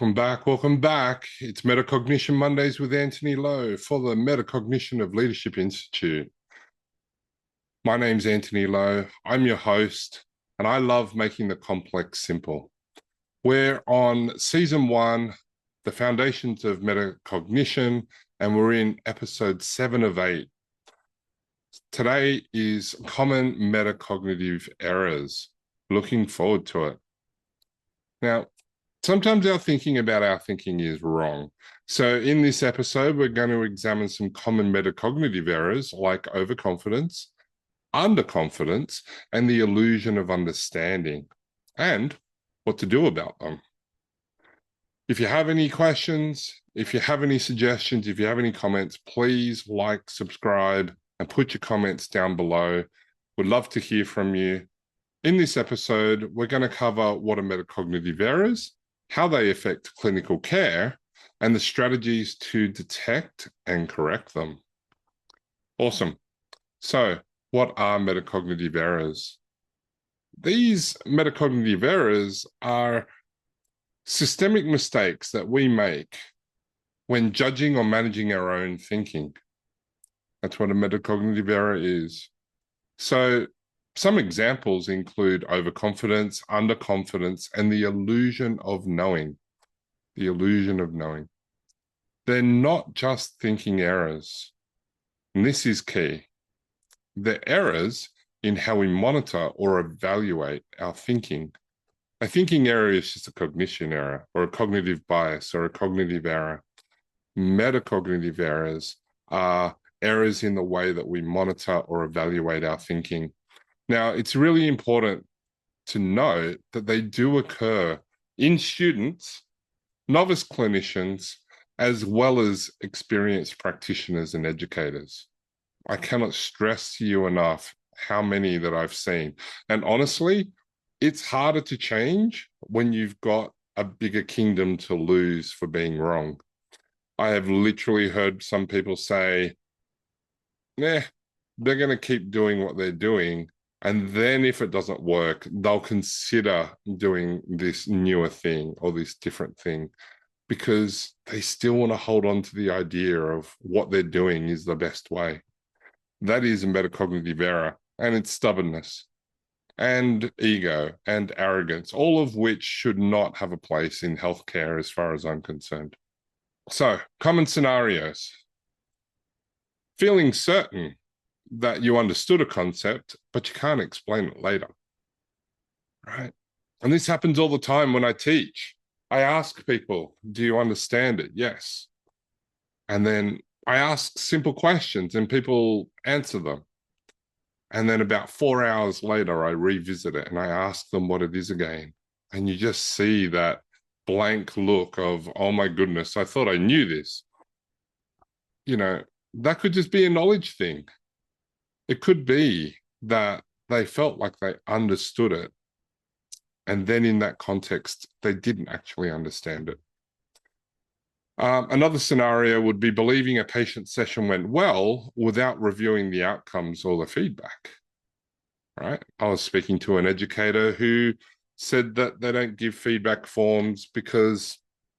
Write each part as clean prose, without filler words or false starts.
Welcome back. Welcome back. It's Metacognition Mondays with Antony Lo for the Metacognition of Leadership Institute. My name's Antony Lo. I'm your host, and I love making the complex simple. We're on season 1, the foundations of metacognition, and we're in episode 7 of 8. Today is common metacognitive errors. Looking forward to it. Now, sometimes our thinking about our thinking is wrong. So in this episode, we're going to examine some common metacognitive errors like overconfidence, underconfidence, and the illusion of understanding, and what to do about them. If you have any questions, if you have any suggestions, if you have any comments, please like, subscribe, and put your comments down below. We'd love to hear from you. In this episode, we're going to cover what are metacognitive errors, how they affect clinical care, and the strategies to detect and correct them. Awesome. So, what are metacognitive errors? These metacognitive errors are systemic mistakes that we make when judging or managing our own thinking. That's what a metacognitive error is. So, some examples include overconfidence, underconfidence, and the illusion of knowing. The illusion of knowing. They're not just thinking errors. And this is key. They're errors in how we monitor or evaluate our thinking. A thinking error is just a cognition error or a cognitive bias or a cognitive error. Metacognitive errors are errors in the way that we monitor or evaluate our thinking. Now, it's really important to note that they do occur in students, novice clinicians, as well as experienced practitioners and educators. I cannot stress to you enough how many that I've seen. And honestly, it's harder to change when you've got a bigger kingdom to lose for being wrong. I have literally heard some people say, they're going to keep doing what they're doing. And then if it doesn't work, they'll consider doing this newer thing or this different thing because they still want to hold on to the idea of what they're doing is the best way. That is a metacognitive error, and it's stubbornness and ego and arrogance, all of which should not have a place in healthcare as far as I'm concerned. So, common scenarios. Feeling certain that you understood a concept, but you can't explain it later, right? And this happens all the time when I teach. I ask people, do you understand it? Yes. And then I ask simple questions and people answer them. And then about 4 hours later, I revisit it and I ask them what it is again. And you just see that blank look of, oh my goodness, I thought I knew this. You know, that could just be a knowledge thing. It could be that they felt like they understood it. And then in that context, they didn't actually understand it. Another scenario would be believing a patient session went well without reviewing the outcomes or the feedback, right? I was speaking to an educator who said that they don't give feedback forms because,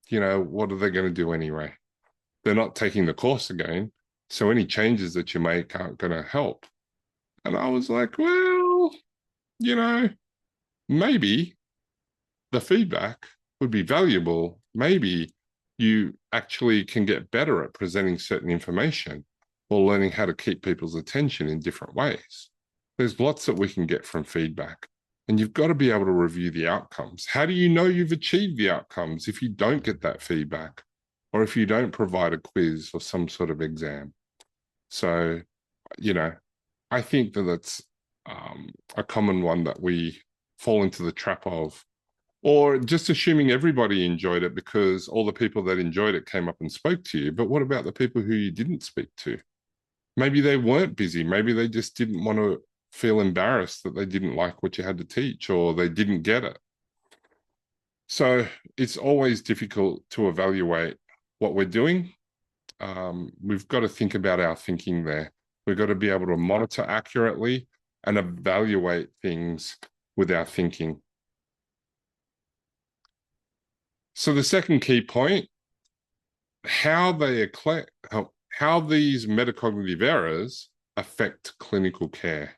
you know, what are they going to do anyway? They're not taking the course again. So any changes that you make aren't going to help. And I was like, well, you know, maybe the feedback would be valuable. Maybe you actually can get better at presenting certain information or learning how to keep people's attention in different ways. There's lots that we can get from feedback. And you've got to be able to review the outcomes. How do you know you've achieved the outcomes if you don't get that feedback or if you don't provide a quiz or some sort of exam? So, you know, I think that that's a common one that we fall into the trap of, or just assuming everybody enjoyed it because all the people that enjoyed it came up and spoke to you. But what about the people who you didn't speak to? Maybe they weren't busy. Maybe they just didn't want to feel embarrassed that they didn't like what you had to teach or they didn't get it. So it's always difficult to evaluate what we're doing. We've got to think about our thinking there. We've got to be able to monitor accurately and evaluate things with our thinking. So the second key point, how how these metacognitive errors affect clinical care.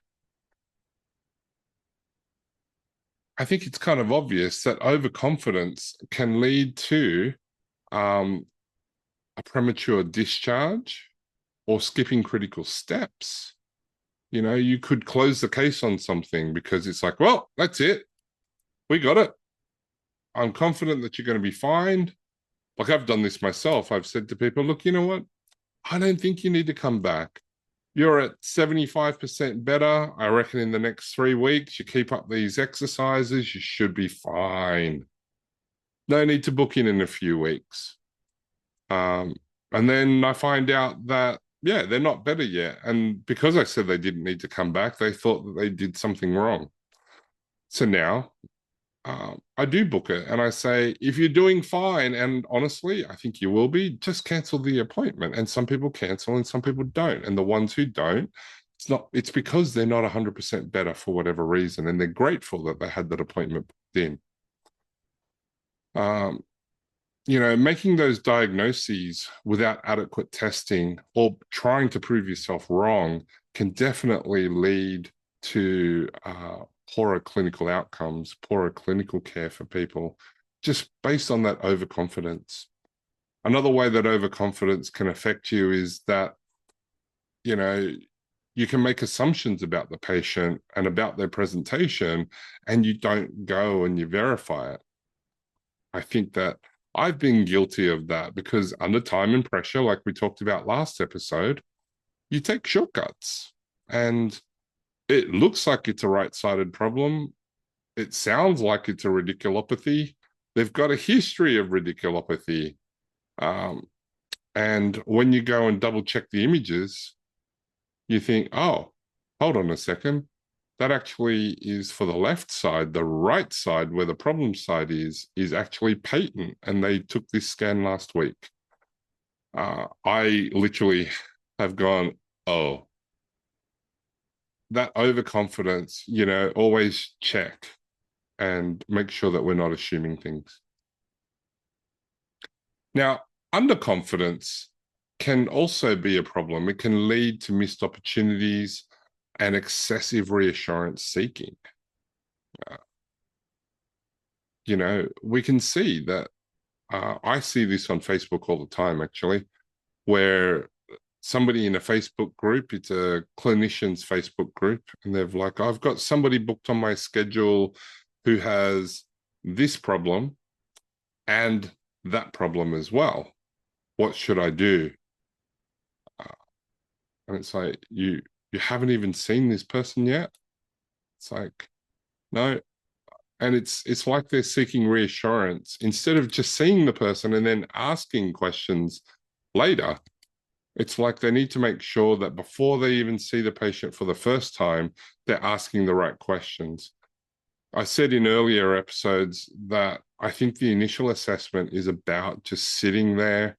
I think it's kind of obvious that overconfidence can lead to a premature discharge or skipping critical steps. You know, you could close the case on something because it's like, well, that's it. We got it. I'm confident that you're going to be fine. Like I've done this myself. I've said to people, look, you know what? I don't think you need to come back. You're at 75% better. I reckon in the next 3 weeks, you keep up these exercises, you should be fine. No need to book in a few weeks. And then I find out that, yeah, they're not better yet. And because I said they didn't need to come back, they thought that they did something wrong. So now I do book it and I say, if you're doing fine, and honestly, I think you will be, just cancel the appointment. And some people cancel and some people don't. And the ones who don't, it's because they're not 100% better for whatever reason. And they're grateful that they had that appointment booked in. You know, making those diagnoses without adequate testing or trying to prove yourself wrong can definitely lead to poorer clinical outcomes, poorer clinical care for people, just based on that overconfidence. Another way that overconfidence can affect you is that, you know, you can make assumptions about the patient and about their presentation, and you don't go and you verify it. I think that I've been guilty of that because under time and pressure, like we talked about last episode, you take shortcuts and it looks like it's a right-sided problem. It sounds like it's a radiculopathy. They've got a history of radiculopathy. And when you go and double check the images, you think, oh, hold on a second. That actually is for the left side. The right side, where the problem side is actually patent. And they took this scan last week. I literally have gone, oh, that overconfidence, you know, always check and make sure that we're not assuming things. Now, underconfidence can also be a problem. It can lead to missed opportunities and excessive reassurance seeking. You know, we can see that. I see this on Facebook all the time, actually, where somebody in a Facebook group, it's a clinician's Facebook group, and they've like, I've got somebody booked on my schedule who has this problem and that problem as well. What should I do? And it's like, you haven't even seen this person yet. It's like, no. And it's like they're seeking reassurance instead of just seeing the person and then asking questions later. It's like they need to make sure that before they even see the patient for the first time, they're asking the right questions. I said in earlier episodes that I think the initial assessment is about just sitting there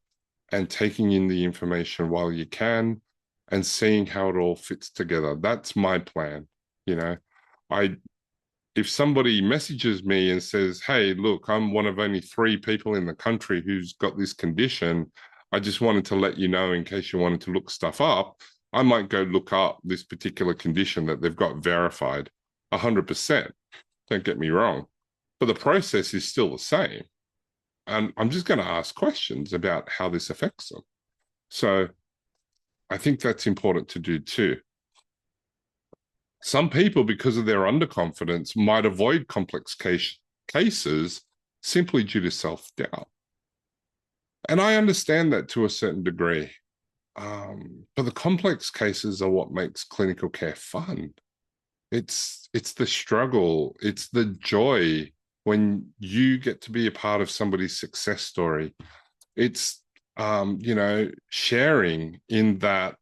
and taking in the information while you can and seeing how it all fits together. That's my plan. You know, if somebody messages me and says, hey, look, I'm one of only 3 people in the country who's got this condition, I just wanted to let you know in case you wanted to look stuff up, I might go look up this particular condition that they've got verified 100%. Don't get me wrong. But the process is still the same. And I'm just going to ask questions about how this affects them. So I think that's important to do too. Some people, because of their underconfidence, might avoid complex cases simply due to self-doubt. And I understand that to a certain degree. But the complex cases are what makes clinical care fun. It's the struggle, it's the joy when you get to be a part of somebody's success story. It's you know, sharing in that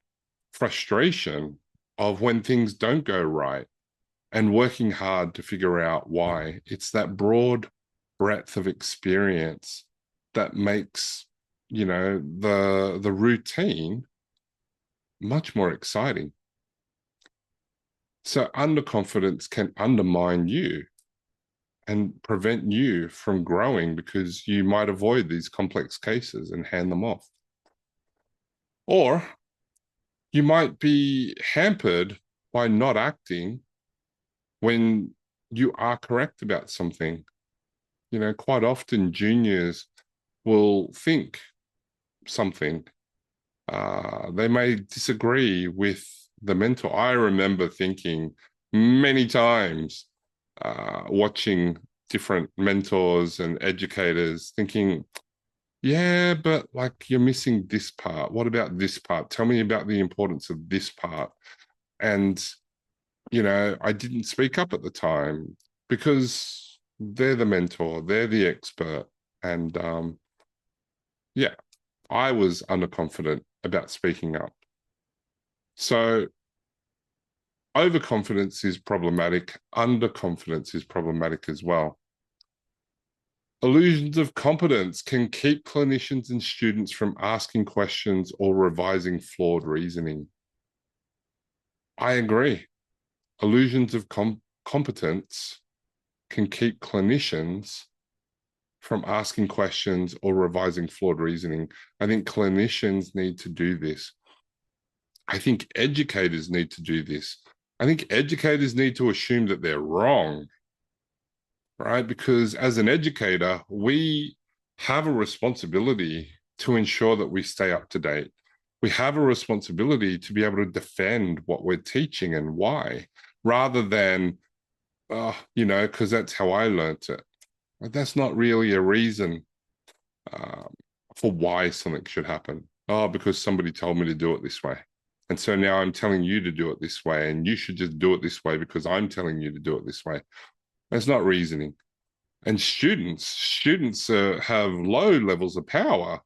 frustration of when things don't go right and working hard to figure out why. It's that broad breadth of experience that makes, you know, the routine much more exciting. So underconfidence can undermine you. and prevent you from growing because you might avoid these complex cases and hand them off. Or you might be hampered by not acting when you are correct about something. You know, quite often juniors will think something. They may disagree with the mentor. I remember thinking many times, watching different mentors and educators, thinking, yeah, but like you're missing this part. What about this part? Tell me about the importance of this part. And, you know, I didn't speak up at the time because they're the mentor, they're the expert. And yeah, I was underconfident about speaking up. So overconfidence is problematic. Underconfidence is problematic as well. Illusions of competence can keep clinicians and students from asking questions or revising flawed reasoning. I agree. Illusions of competence can keep clinicians from asking questions or revising flawed reasoning. I think clinicians need to do this. I think educators need to do this. I think educators need to assume that they're wrong, right? Because as an educator, we have a responsibility to ensure that we stay up to date. We have a responsibility to be able to defend what we're teaching and why, rather than, you know, because that's how I learned it. But that's not really a reason for why something should happen. Oh, because somebody told me to do it this way. And so now I'm telling you to do it this way, and you should just do it this way because I'm telling you to do it this way. That's not reasoning. And students have low levels of power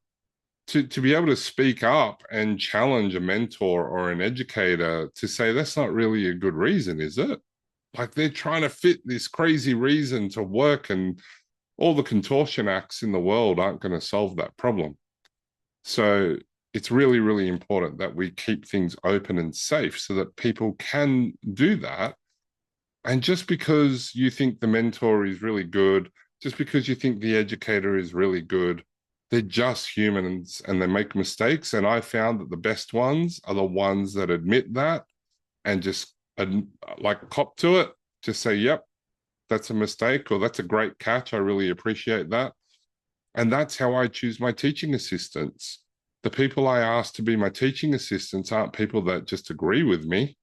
to be able to speak up and challenge a mentor or an educator to say, that's not really a good reason, is it? Like they're trying to fit this crazy reason to work, and all the contortion acts in the world aren't going to solve that problem. So it's really, really important that we keep things open and safe so that people can do that. And just because you think the mentor is really good, just because you think the educator is really good, they're just humans and they make mistakes. And I found that the best ones are the ones that admit that and just like cop to it, just say, yep, that's a mistake, or that's a great catch. I really appreciate that. And that's how I choose my teaching assistants. The people I ask to be my teaching assistants aren't people that just agree with me.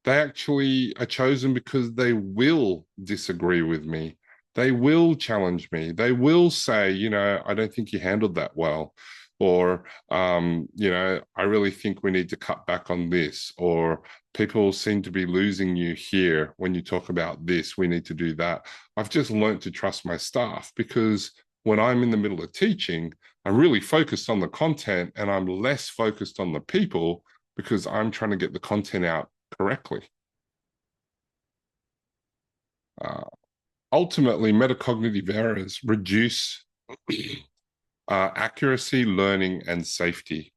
They actually are chosen because they will disagree with me. They will challenge me. They will say, you know, I don't think you handled that well. Or, you know, I really think we need to cut back on this. Or people seem to be losing you here when you talk about this. We need to do that. I've just learned to trust my staff because when I'm in the middle of teaching, I'm really focused on the content and I'm less focused on the people because I'm trying to get the content out correctly. Ultimately, metacognitive errors reduce accuracy, learning, and safety.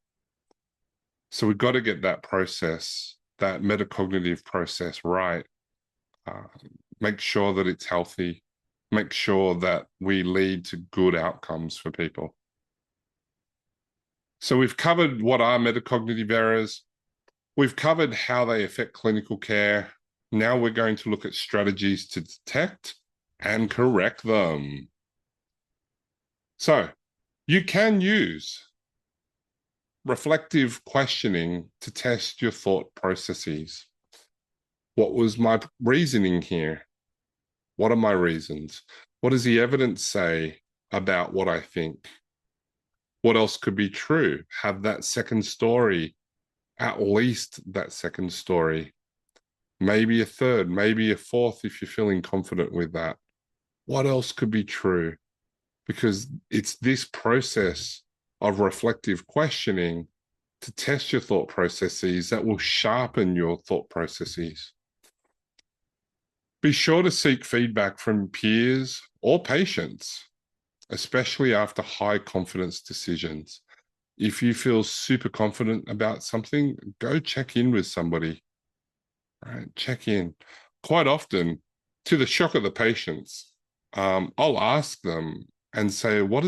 So we've got to get that process, that metacognitive process right. Make sure that it's healthy. Make sure that we lead to good outcomes for people. So we've covered what are metacognitive errors. We've covered how they affect clinical care. Now we're going to look at strategies to detect and correct them. So you can use reflective questioning to test your thought processes. What was my reasoning here? What are my reasons? What does the evidence say about what I think? What else could be true? Have that second story, at least that second story. Maybe a third, maybe a fourth if you're feeling confident with that. What else could be true? Because it's this process of reflective questioning to test your thought processes that will sharpen your thought processes. Be sure to seek feedback from peers or patients, especially after high confidence decisions. If you feel super confident about something, go check in with somebody. Right? Check in. Quite often, to the shock of the patients, I'll ask them and say, what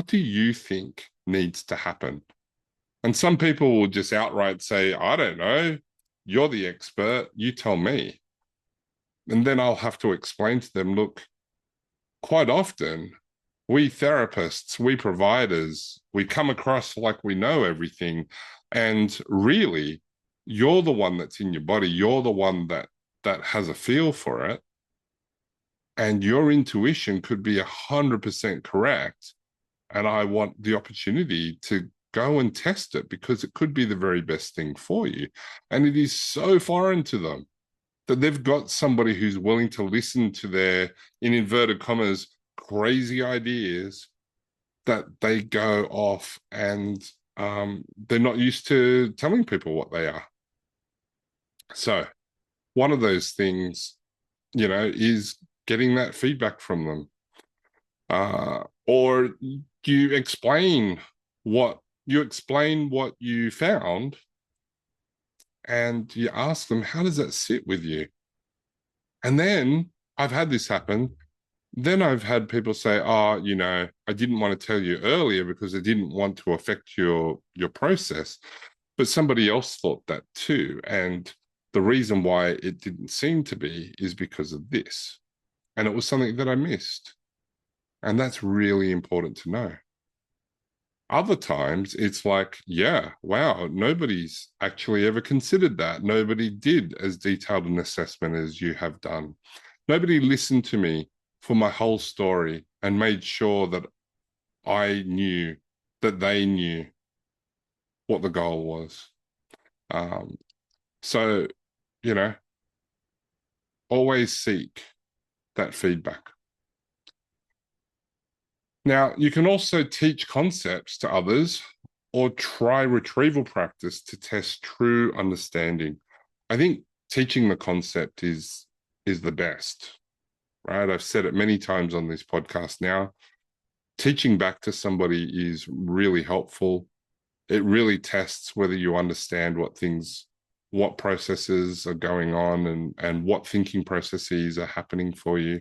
do you think needs to happen? And some people will just outright say, I don't know, you're the expert, you tell me. And then I'll have to explain to them, look, quite often, we therapists, we providers, we come across like we know everything. And really, you're the one that's in your body. You're the one that has a feel for it. And your intuition could be 100% correct. And I want the opportunity to go and test it because it could be the very best thing for you. And it is so foreign to them that they've got somebody who's willing to listen to their, in inverted commas, crazy ideas that they go off and they're not used to telling people what they are. So one of those things, is getting that feedback from them. Or you explain what you found and you ask them, how does that sit with you? And then I've had this happen. Then I've had people say, oh, I didn't want to tell you earlier because I didn't want to affect your process. But somebody else thought that too. And the reason why it didn't seem to be is because of this. And it was something that I missed. And that's really important to know. Other times it's like, yeah, wow, nobody's actually ever considered that. Nobody did as detailed an assessment as you have done. Nobody listened to me for my whole story and made sure that I knew that they knew what the goal was. So, always seek that feedback. Now, you can also teach concepts to others or try retrieval practice to test true understanding. I think teaching the concept is the best, right? I've said it many times on this podcast now. Teaching back to somebody is really helpful. It really tests whether you understand what processes are going on and what thinking processes are happening for you.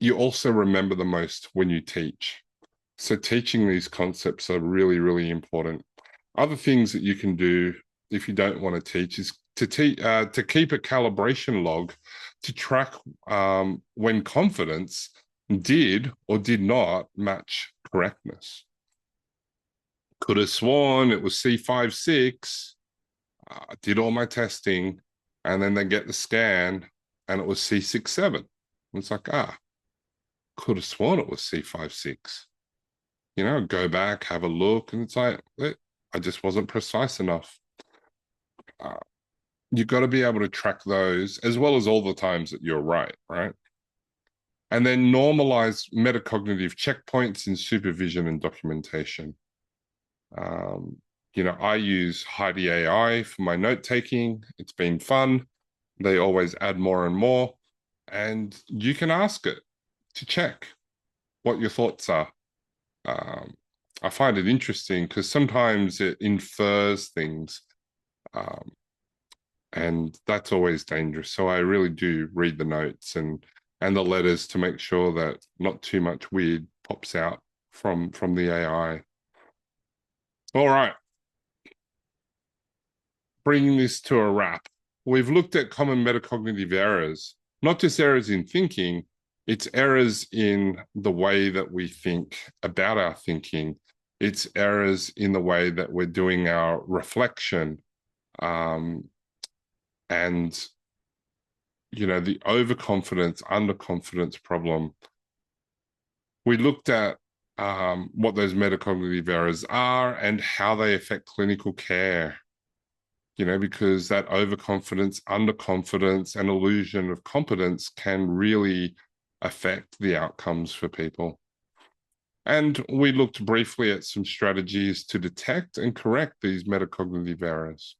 You also remember the most when you teach. So teaching these concepts are really, really important. Other things that you can do if you don't want to teach is to keep a calibration log to track when confidence did or did not match correctness. Could have sworn it was C5-6, did all my testing, and then they get the scan and it was C6-7. It's like, could have sworn it was C5-6. Go back, have a look, and it's like, I just wasn't precise enough. You've got to be able to track those as well as all the times that you're right? And then normalize metacognitive checkpoints in supervision and documentation. I use Heidi AI for my note taking. It's been fun. They always add more and more. And you can ask it to check what your thoughts are. I find it interesting because sometimes it infers things, and that's always dangerous. So I really do read the notes and the letters to make sure that not too much weird pops out from the AI. All right, bringing this to a wrap. We've looked at common metacognitive errors, not just errors in thinking, it's errors in the way that we think about our thinking. It's errors in the way that we're doing our reflection. And, the overconfidence, underconfidence problem. We looked at what those metacognitive errors are and how they affect clinical care. Because that overconfidence, underconfidence, and illusion of competence can really affect the outcomes for people. And we looked briefly at some strategies to detect and correct these metacognitive errors.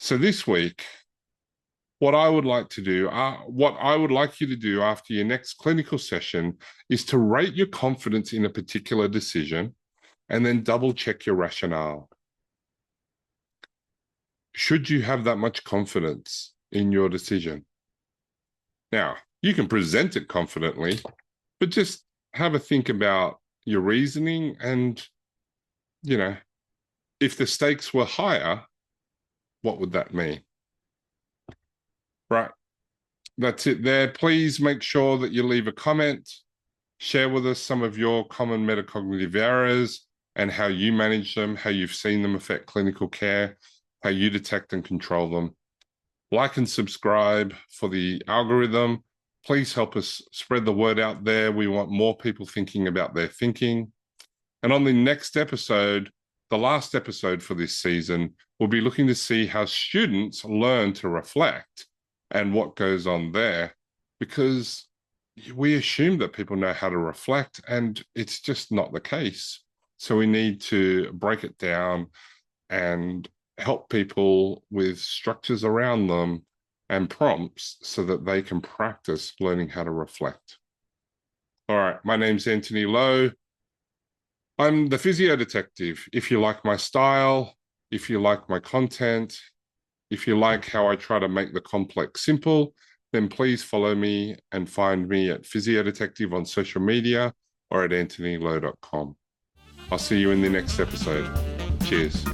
So this week, what I would like you to do after your next clinical session is to rate your confidence in a particular decision and then double check your rationale. Should you have that much confidence in your decision? Now, you can present it confidently, but just have a think about your reasoning and, if the stakes were higher, what would that mean? Right. That's it there. Please make sure that you leave a comment, share with us some of your common metacognitive errors and how you manage them, how you've seen them affect clinical care, how you detect and control them. Like and subscribe for the algorithm. Please help us spread the word out there. We want more people thinking about their thinking. And on the next episode, the last episode for this season, we'll be looking to see how students learn to reflect and what goes on there, because we assume that people know how to reflect and it's just not the case. So we need to break it down and help people with structures around them and prompts so that they can practice learning how to reflect. All right, my name's Antony Lo. I'm the Physio Detective. If you like my style, if you like my content, if you like how I try to make the complex simple, then please follow me and find me at Physio Detective on social media or at antonylo.com. I'll see you in the next episode. Cheers.